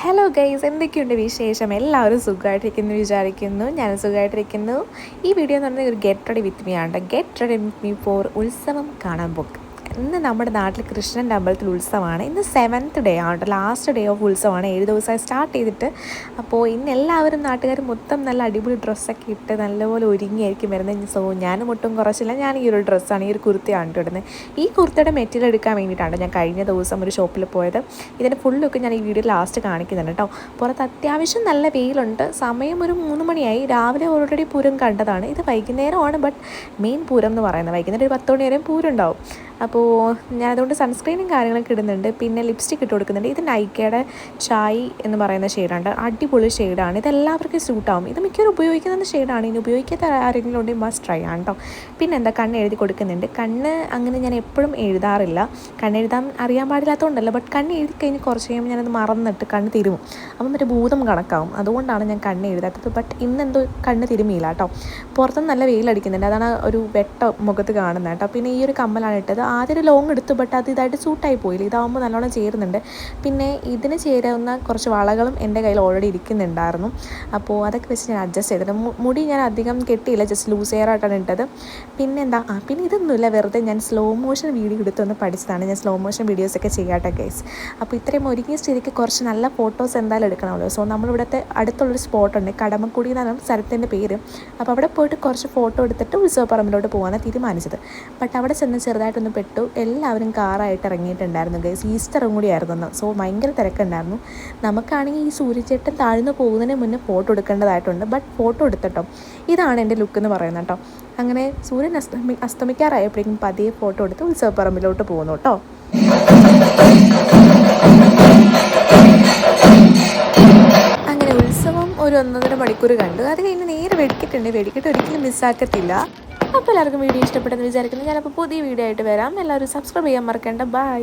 Hello guys, എന്തൊക്കെയുണ്ട് വിശേഷം? എല്ലാവരും സുഖമായിട്ടിരിക്കുന്നു വിചാരിക്കുന്നു. ഞാൻ സുഖമായിട്ടിരിക്കുന്നു. ഈ വീഡിയോ എന്ന് പറഞ്ഞാൽ ഒരു ഗെറ്റ് റെഡി വിത്ത് മീ ആണ്. Get ready with me for ഉത്സവം കാണാൻ പോക്ക്. ഇന്ന് നമ്മുടെ നാട്ടിൽ കൃഷ്ണൻ്റെ അമ്പലത്തിൽ ഉത്സവമാണ്. ഇന്ന് 7th ഡേ ആണ്, ലാസ്റ്റ് ഡേ ഓഫ് ഉത്സവമാണ്. 7 ദിവസമായി സ്റ്റാർട്ട് ചെയ്തിട്ട്. അപ്പോൾ ഇന്ന് എല്ലാവരും നാട്ടുകാർ മൊത്തം നല്ല അടിപൊളി ഡ്രസ്സൊക്കെ ഇട്ട് നല്ലപോലെ ഒരുങ്ങിയായിരിക്കും വരുന്നത്. സോ ഞാനും ഒട്ടും കുറച്ചില്ല. ഞാൻ ഈ ഒരു ഡ്രസ്സാണ്, ഈ ഒരു കുർത്തയാണ് ഇടുന്നത്. ഈ കുർത്തയുടെ മെറ്റീരിയൽ എടുക്കാൻ വേണ്ടിയിട്ടാണ് ഞാൻ കഴിഞ്ഞ ദിവസം ഒരു ഷോപ്പിൽ പോയത്. ഇതിൻ്റെ ഫുൾ ലുക്ക് ഞാൻ ഈ വീഡിയോ ലാസ്റ്റ് കാണിക്കുന്നുണ്ട് കേട്ടോ. പുറത്ത് അത്യാവശ്യം നല്ല വെയിലുണ്ട്. സമയം ഒരു 3 മണിയായി. രാവിലെ ഓൾറെഡി പൂരം കണ്ടതാണ്. ഇത് വൈകുന്നേരമാണ്, ബട്ട് മെയിൻ പൂരം എന്ന് പറയുന്നത് വൈകുന്നേരം ഒരു 10 മണി വരെയും പൂരം ഉണ്ടാവും. അപ്പോൾ ഞാനതുകൊണ്ട് സൺസ്ക്രീനും കാര്യങ്ങളൊക്കെ ഇടുന്നുണ്ട്. പിന്നെ ലിപ്സ്റ്റിക് ഇട്ട് കൊടുക്കുന്നുണ്ട്. ഇത് നൈക്കയുടെ ചായ് എന്ന് പറയുന്ന ഷെയ്ഡാണ്. അടിപൊളി ഷെയ്ഡാണ്. ഇതെല്ലാവർക്കും സ്യൂട്ടാവും. ഇത് മിക്കവരും ഉപയോഗിക്കുന്ന ഷെയ്ഡാണ്. ഇനി ഉപയോഗിക്കാത്ത ആരെങ്കിലും ഉണ്ടെങ്കിൽ മസ്റ്റ് ട്രൈ ആണ് കേട്ടോ. പിന്നെ എന്താ, കണ്ണ് എഴുതി കൊടുക്കുന്നുണ്ട്. കണ്ണ് അങ്ങനെ ഞാൻ എപ്പോഴും എഴുതാറില്ല. കണ്ണെഴുതാൻ അറിയാൻ പാടില്ലാത്തതുകൊണ്ടല്ല, ബട്ട് കണ്ണ് എഴുതി കഴിഞ്ഞ് കുറച്ച് കഴിയുമ്പോൾ ഞാനത് മറന്നിട്ട് കണ്ണ് തിരുമും. അപ്പം മറ്റേ ഭൂതം കണക്കാവും. അതുകൊണ്ടാണ് ഞാൻ കണ്ണ് എഴുതാത്തത്. ബട്ട് ഇന്നെന്തോ കണ്ണ് തിരുമിയില്ല കേട്ടോ. പുറത്തുനിന്ന് നല്ല വെയിലടിക്കുന്നുണ്ട്. അതാണ് ഒരു വെട്ട മുഖത്ത് കാണുന്നത് കേട്ടോ. പിന്നെ ഈ ഒരു കമ്മലാണ് ഇട്ടത്. ആദ്യം ഒരു ലോങ് എടുത്തു, ബട്ട് അത് ഇതായിട്ട് സൂട്ടായി പോയില്ല. ഇതാകുമ്പോൾ നല്ലോണം ചേരുന്നുണ്ട്. പിന്നെ ഇതിന് ചേരുന്ന കുറച്ച് വളകളും എൻ്റെ കയ്യിൽ ഓൾറെഡി ഇരിക്കുന്നുണ്ടായിരുന്നു. അപ്പോൾ അതൊക്കെ വെച്ച് ഞാൻ അഡ്ജസ്റ്റ് ചെയ്തിട്ട് മുടി ഞാൻ അധികം കെട്ടിയില്ല, ജസ്റ്റ് ലൂസ് ഹെയർ ആയിട്ടാണ് ഇട്ടത്. പിന്നെ എന്താ, പിന്നെ ഇതൊന്നുമില്ല, വെറുതെ ഞാൻ സ്ലോ മോഷൻ വീഡിയോ എടുത്തൊന്ന് പഠിച്ചതാണ്. ഞാൻ സ്ലോ മോഷൻ വീഡിയോസൊക്കെ ചെയ്യാട്ടെ ഗൈസ്. അപ്പോൾ ഇത്രയും ഒരുങ്ങിയ സ്ഥിതിക്ക് കുറച്ച് നല്ല ഫോട്ടോസ് എന്തായാലും എടുക്കണമല്ലോ. സോ നമ്മളിവിടുത്തെ അടുത്തുള്ളൊരു സ്പോട്ടുണ്ട്, കടമക്കുടി എന്നാണ് സ്ഥലത്തിൻ്റെ പേര്. അപ്പോൾ അവിടെ പോയിട്ട് കുറച്ച് ഫോട്ടോ എടുത്തിട്ട് ഉത്സവപ്പറമ്പിലോട്ട് പോകാനാണ് തീരുമാനിച്ചത്. ബട്ട് അവിടെ ചെന്ന് ചെറുതായിട്ടൊന്ന് പെട്ടു. എല്ലാവരും കാറായിട്ട് ഇറങ്ങിയിട്ടുണ്ടായിരുന്നു ഗൈസ്. ഈസ്റ്ററും കൂടി ആയിരുന്നു. സോ ഭയങ്കര തിരക്കുണ്ടായിരുന്നു. നമുക്കാണെങ്കിൽ ഈ സൂര്യചേട്ടൻ താഴ്ന്നു പോകുന്നതിന് മുന്നേ ഫോട്ടോ എടുക്കേണ്ടതായിട്ടുണ്ട്. ബട്ട് ഫോട്ടോ എടുത്തിട്ടോ. ഇതാണ് എൻ്റെ ലുക്ക് എന്ന് പറയുന്നത് കേട്ടോ. അങ്ങനെ സൂര്യൻ അസ്തമിക്കാറായപ്പോഴേക്കും പതിയെ ഫോട്ടോ എടുത്ത് ഉത്സവപ്പറമ്പിലോട്ട് പോകുന്നു കേട്ടോ. അങ്ങനെ ഉത്സവം ഒരു 1.5 മണിക്കൂർ കണ്ടു. അത് കഴിഞ്ഞ് നേരെ വെടിക്കെട്ടുണ്ട്. വെടിക്കെട്ട് ഒരിക്കലും മിസ്സാക്കത്തില്ല. അപ്പോൾ എല്ലാവർക്കും വീഡിയോ ഇഷ്ടപ്പെട്ടെന്ന് വിചാരിക്കുന്നു. ഞാനപ്പോൾ പുതിയ വീഡിയോ ആയിട്ട് വരാം. എല്ലാവരും സബ്സ്ക്രൈബ് ചെയ്യാൻ മറക്കണ്ട. ബൈ.